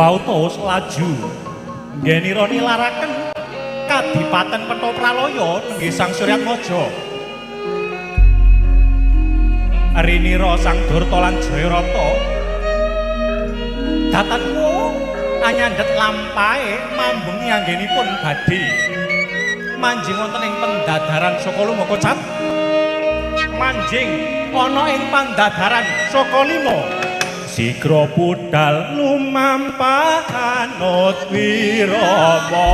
Wautos laju nggenira nilaraken Kadipaten Petopraloyo nenggih Sang Suryatmaja. Rinira Sang Durta lan Jayarata datanmu anyandhet lampahe mambung anggenipun badhe manjing wonten ing pendadaran Sokalima Kocap. Manjing ana ing pandadaran Sokalima sigra budal lumampah anut wirama.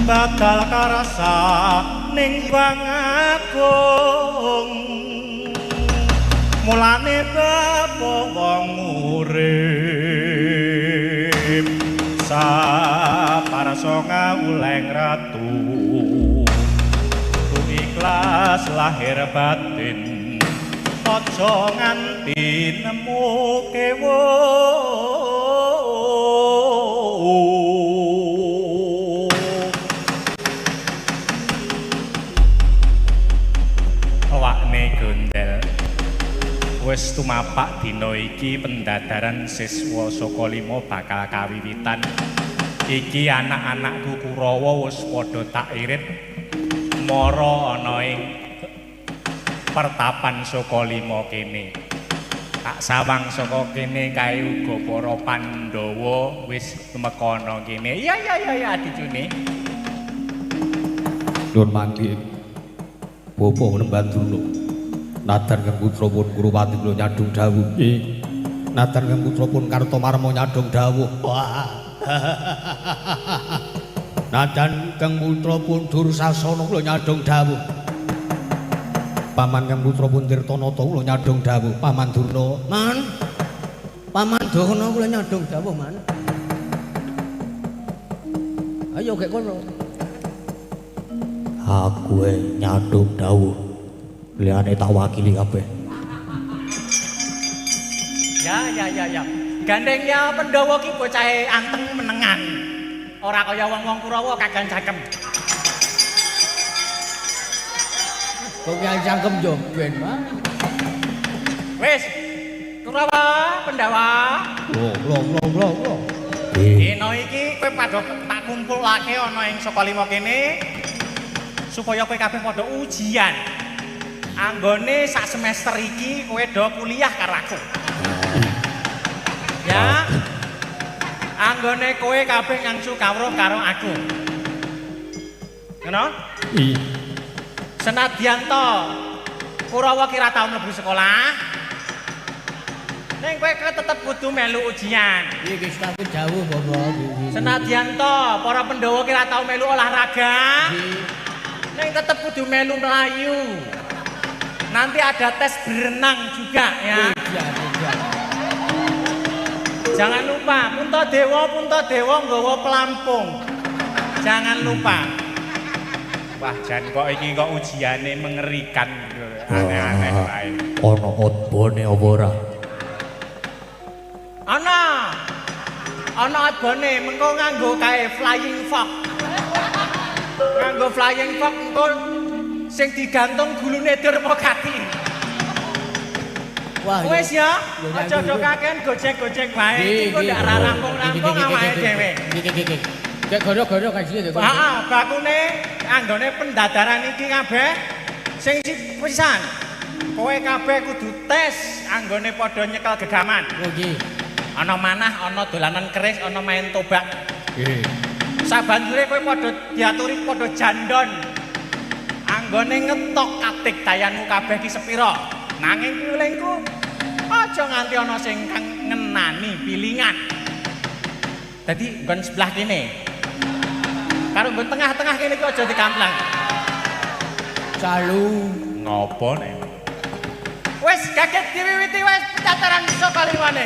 Bakal karasa ning Bang Agung mulane bapa wong urip saparsa ngawuleng ratu tu ikhlas lahir batin aja nganti nemu kewo. Wis tumapak dina iki pendadaran siswa Sokalima bakal kawiwitan. Iki anak-anakku Kurawa wis padha tak irit mara ana ing pertapan Sokalima kene. Tak sawang saka kene kae uga para Pandhawa wis tumekana kene. Iya adicune. Nuwun mangke. Bapak Nembang Durna. Nadan kang putra pun Kuruwati kula nyadong dawuh. Nggih. Nadan kang putra pun Kartomarma nyadong dawuh. Nadan kang putra pun Dursasana kula nyadong dawuh. Paman kang putra pun Tirtanata kula nyadong dawuh. Paman Durna, Man. Paman Durna kula nyadong dawuh, Man. Ayo gek kono. Aku nyadong dawuh. Liane tak wakili kabeh. Ya. Gandengnya Pandhawa ki bocahe anteng menengan. Ora kaya wong-wong Kurawa kagan cangkem. Kok yang cangkem yo ben, Pak. Wis. Kurawa, Pandhawa. Loh. Dina iki kowe padha tak kumpulake ana ing Sokalima kene. supaya kowe kabeh padha ujian. Anggone sak semester iki kowe do kuliah karo aku. Ya. Anggone kowe kabeh ngangsu kawruh karo aku. Ngono? Iya. Senadyan to Kurawa kira tau mlebu sekolah. Ning kowe tetep kudu melu ujian. Iki aku jauh Bapak. Senadyan to para Pandhawa kira tau melu olahraga. Ning tetep kudu melu melayu. Nanti ada tes berenang juga ya. Iya. Jangan lupa Puntadewa nggawa pelampung. Jangan lupa. Wah, jan kok iki kok ujiane mengerikan gitu. Aneh-aneh wae. Ana otbone apa ora? Ana otbone mengko nganggo kae flying fox. Nganggo flying fox engko sing digantung gulune Durmagati. Wah, wis ya, aja do kakean gojek-gojek wae. Iku ndak rampung-rampung awake dhewe. Iki. Kayak goro-goro kan sih. Heeh, bakune anggone pendadaran iki kabeh sing pisan. Kowe kabeh kudu tes anggone padha nyekel gegaman. Oh nggih. Ana manah, ana dolanan keris, ana main tobak. Nggih. Sabanjure kowe padha diaturi padha jandon. Anggone ngetok katik dayanmu kabeh ki sepira. Nanging pilingku aja nganti ana sing kang ngenani pilingan. Dadi nggon sebelah kene. Karo nggon tengah-tengah kene iki aja dikamplang. Calu. Ngopo nek? Wis kaget diwiwiti wis pendaftaran saka liwane.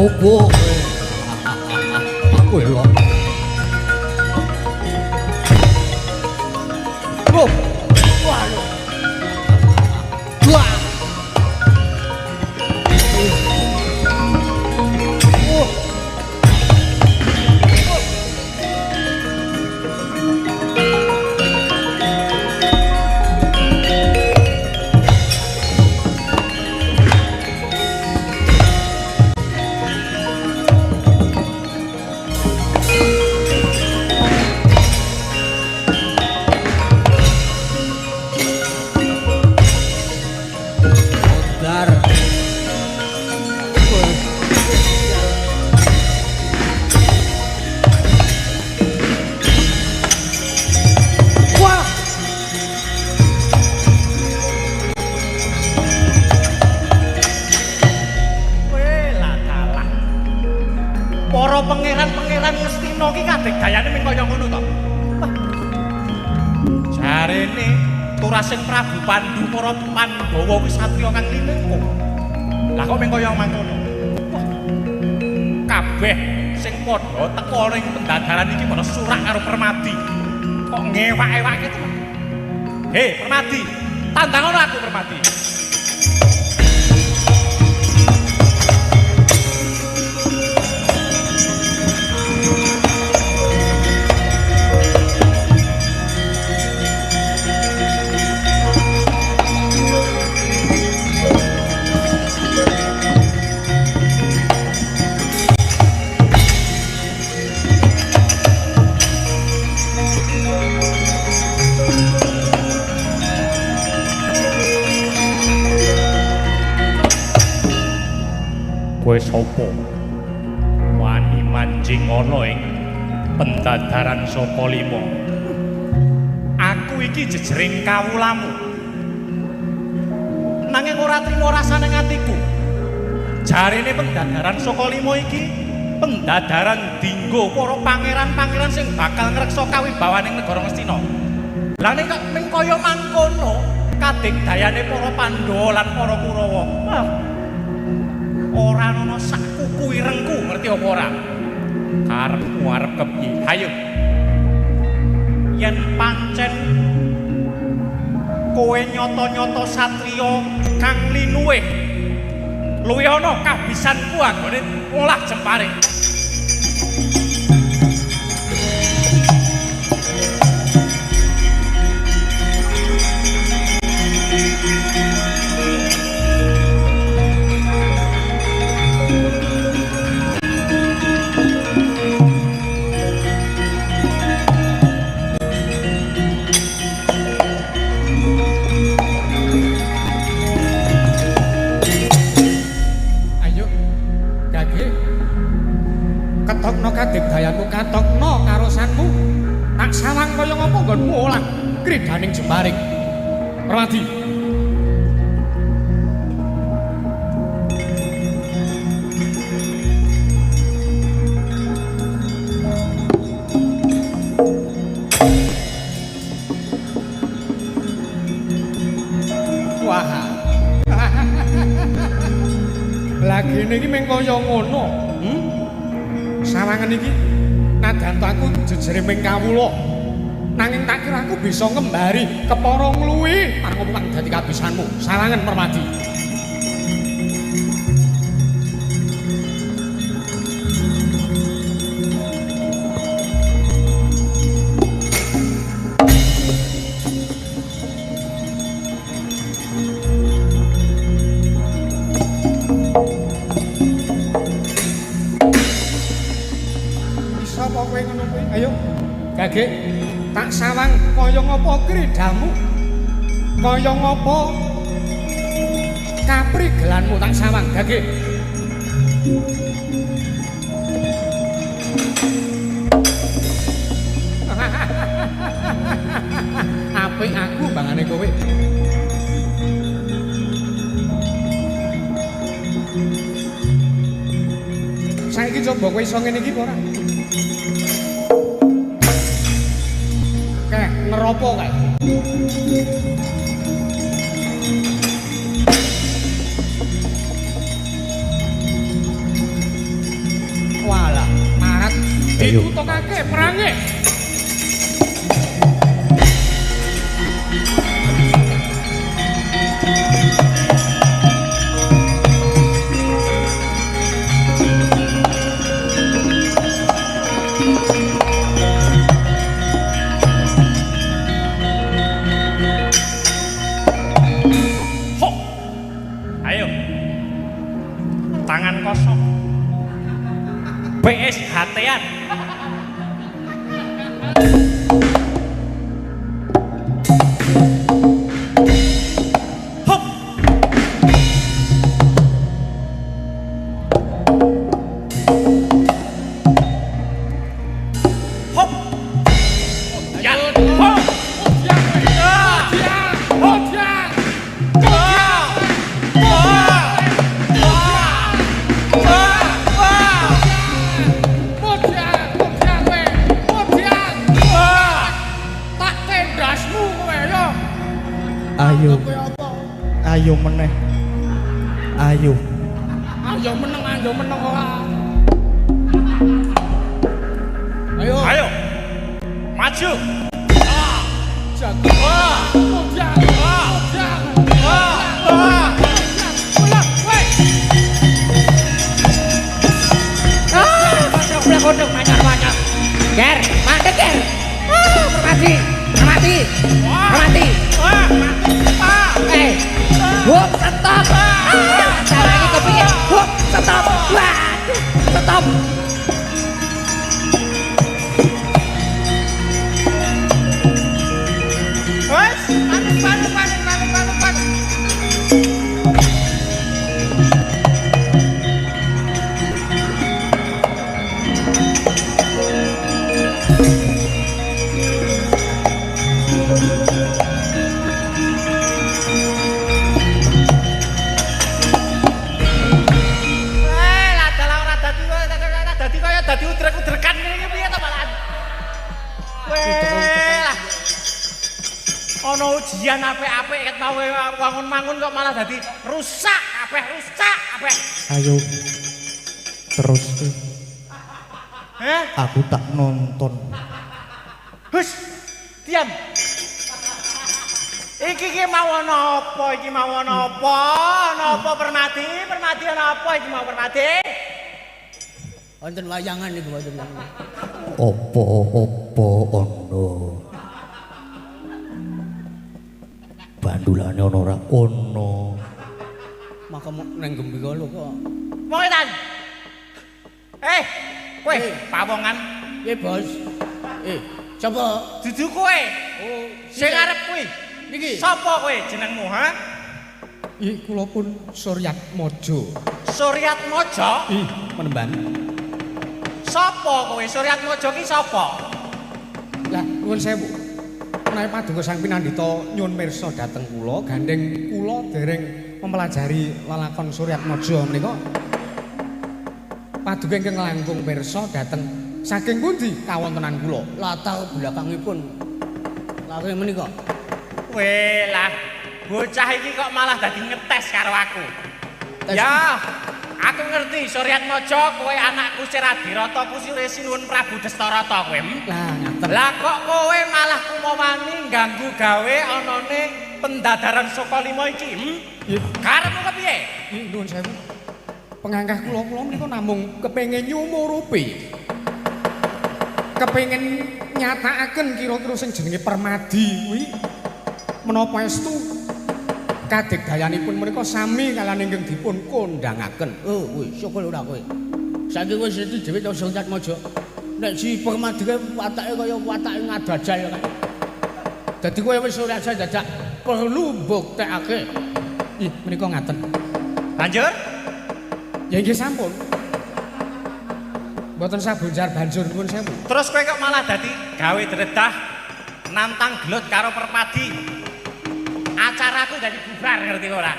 opo kowe? Aku lho. Loh. Wah. Wah. Pangeran-pangeran Ngastina ki kadegayane mung kaya ngono to. Jarene turasing Prabu Pandhu para Pandhawa wis satriya kang linengkung. Lah kok mung kaya mangkono. Kabeh sing padha teka ning pendadaran iki padha surak karo Permadi. Kok ngewak-ewake to. Hei, Permadi, tandangono aku Permadi. Kowe sapa? Wani manjing ana ing pendadaran saka lima. Aku iki jejering kawulamu. Nanging ora trima rasane atiku. Jarene pendadaran saka lima iki pendadaran dinggo para pangeran-pangeran sing bakal ngreksa kawibawaning negara Ngastina. Lah nek kok mung kaya mangkono, kadegdayane para Pandhawa lan para Kurawa. Ora ana sak kuku irengku, ngerti apa ora? Karepmu arep kepiye? Hayo. Yen pancen kowe nyata-nyata satriya kang linuwih, luwih ana kabisanku anggone ngolah jempare. Ketokno kadegdayanmu, katokno karosanmu, tak sawang kaya ngapa nggonmu olah kridaning jembaring. Permadi. Wah. Lagi niki mung kaya ngono. Sawangan iki nadanto aku jejere ming kawula. Nanging tak kira aku bisa ngembari kepara ngluwi marang opo kang dadi kabisanmu. Sawangan Permadi. Ayo, Gage, tak sawang kaya ngapa kridamu, kaya ngapa kaprigelanmu tak sawang, Gage. Apik aku bangane kowe. Saiki coba kowe iso ngene iki ora? Ngeropo kae. ditutokake perange. Tangan kosong PS hatean hop hop ya hop Ayo meneh. Ayo. Ayo meneng ora. Ayo. Ayo. Maju. Jago. Mojang. Mojang. Pulang, weh. Kodok banyak. Ger, mandek ger. Permati. Hop, stop. Lagi kepikir. Hop, stop. Waduh, stop. Wes, panik. Dadi udrek-udrekan ngene piye to malahan. Weh. Ana ujian apik-apik ket mau wangun-mangun kok malah dadi rusak kabeh. Ayo. Terus. Aku tak nonton. Hus. Diam. Iki mau ana apa? Napa Permati? Permati ana apa iki mau Permati? Wonten wayangan niku wonten. Apa ono. Bandulane ono ora ono. Maka nang gembira lho kok. Mongetan. Kowe pawongan. Bos. Sapa? Dudu kowe. Oh, sing arep kuwi. Niki. Sapa kowe jenengmu, ha? Kula pun Suryat Mojo. Suryat Mojo? Penemban. Sapa kowe? Suryat Mojo ki sapa? Lah, nuwun sewu. Menawi paduka Sang Pinandhita nyuwun pirsa dhateng kula, gandeng kula dereng mempelajari lelakon Suryat Mojo menika. Paduka ingkang langkung pirsa dhateng saking pundi kawontenan kula? Latar belakangipun. Lare menika. Weh lah, bocah iki kok malah dadi ngetes karo aku. Ya, aku ngerti Suryat Mojo kowe anakku Siradirata Kusire Sinuwun Prabu Destarata kowe. Lah, ngaten. Lah kok kowe malah kumawani ganggu gawe anane pendadaran Sokalima iki? Karepmu kepiye? Nuwun sewu. Pengangkah kula menika namung kepengin nyumurupi. Kepengin nyatakaken kira-kira sing jenenge Permadi kuwi menapa estu kadegdayanipun menika sami kaliyan ingkang dipun kondangaken. Oh, wis syukur ora kowe. Saiki wis itu dhewe to Suryat Mojo. Nek si Permadi kuwi watake kaya watake ngadajal kae. Dadi kowe wis ora dadak perlu mbuktekake. Menika ngaten. Banjur? Ya nggih sampun. Mboten sabunjar banjur nuwun sewu. Terus kowe kok malah dadi gawe dredah nantang gelut karo Permadi. Acaraku dadi bubar ngerti ora?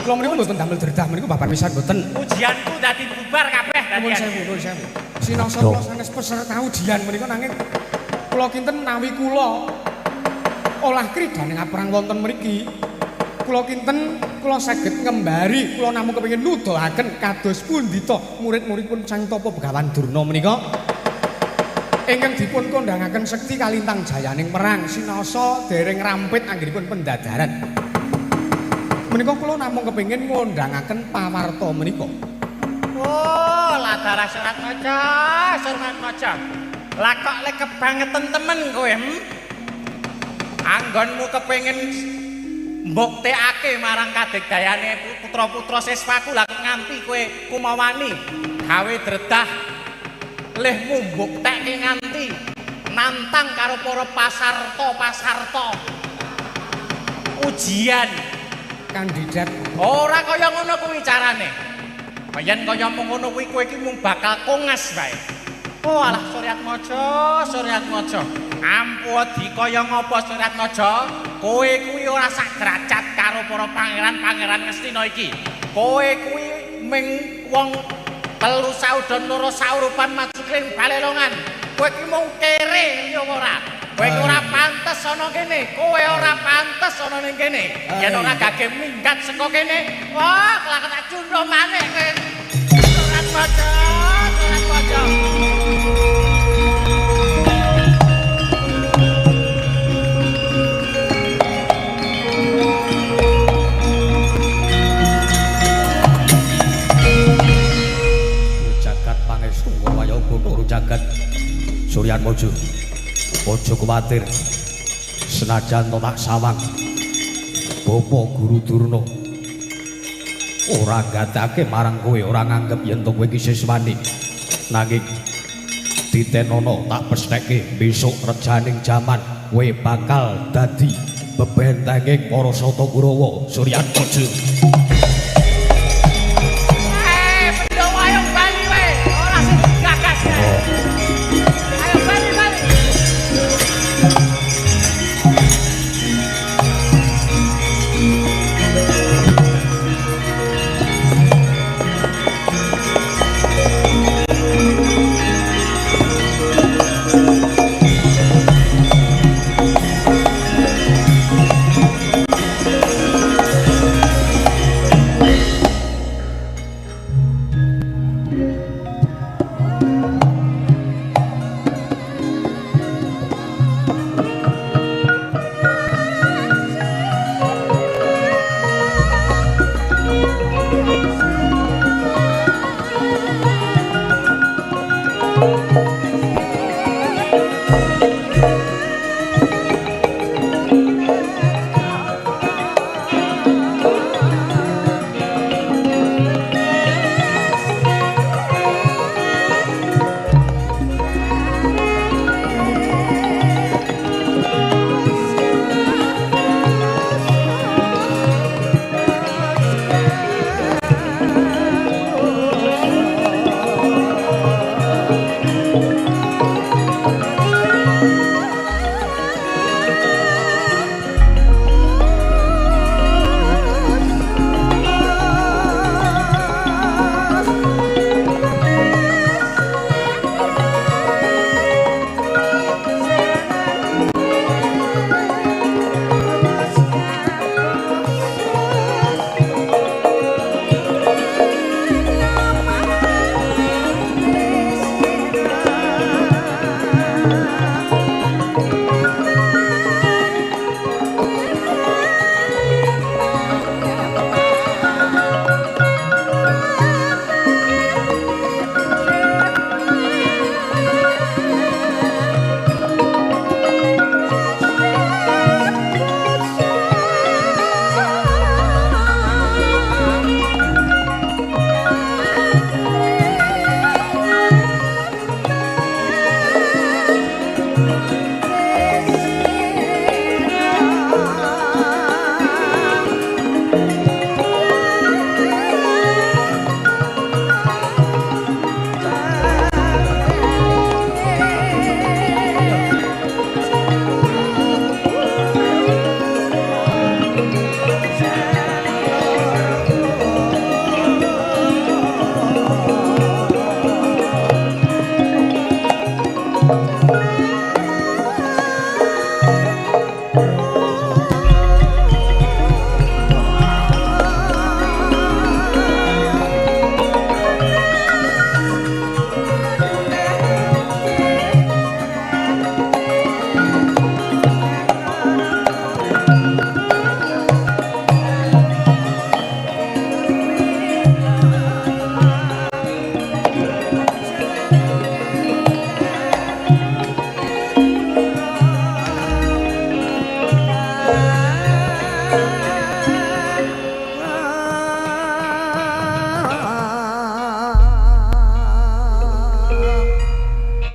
Kula mriku mboten damel dredah mriku babar pisan mboten. Ujianku dadi bubar kabeh dadi. Nuwun sewu. Sinangsa kula sanes peserta ujian menika nanging kula kinten menawi kula olah kridane ngaperang wonten mriki. Kula kinten kula saged ngembari kula namung kepengin nuduhaken kados pundi to murid-muridipun Sang Tapa Begawan Durna menika. ingkang dipun kondhangaken sekti kalintang jayaning perang sinasa dereng rampit anggenipun pendadaran. Menika kula namung kepengin ngundhangaken pawarta menika. Oh, ladara surat maca. Lah kok lek kebangetan temen kowe, Anggonmu kepengin mbuktekake marang kadegdayane putra-putra siswaku lah nganti kowe kumawani gawe dredah lehmu mbuktekke nganti nantang karo para pasarta ujian Kandidat ora kaya ngono kuwi carane. Yen kaya ngono kuwi kowe iki mung bakal konges wae. Oh alah Suryatmaja. Ampun dikaya ngapa Suryatmaja? Kowe kuwi ora sak derajat karo para pangeran-pangeran Ngastina iki. Kowe kuwi ming wong telu saudon loro saurupan maju kring balelongan. Kowe iki mung kere ya ora. Kowe ora pantes ana kene. Kowe ora pantes ana ning kene. Yen ora gage minggat saka kene, wah kelak tak cundho maneh kowe. Suryatmaja. Jagat Suryatmaja aja kuwatir senajan to tak sawang Bapa Guru Durna ora ngatake marang kowe ora nganggep yen to kowe iki siswane nanging ditenono tak pestheke besok rejaning jaman kowe bakal dadi bebentenging para Sata Kurawa Suryatmaja.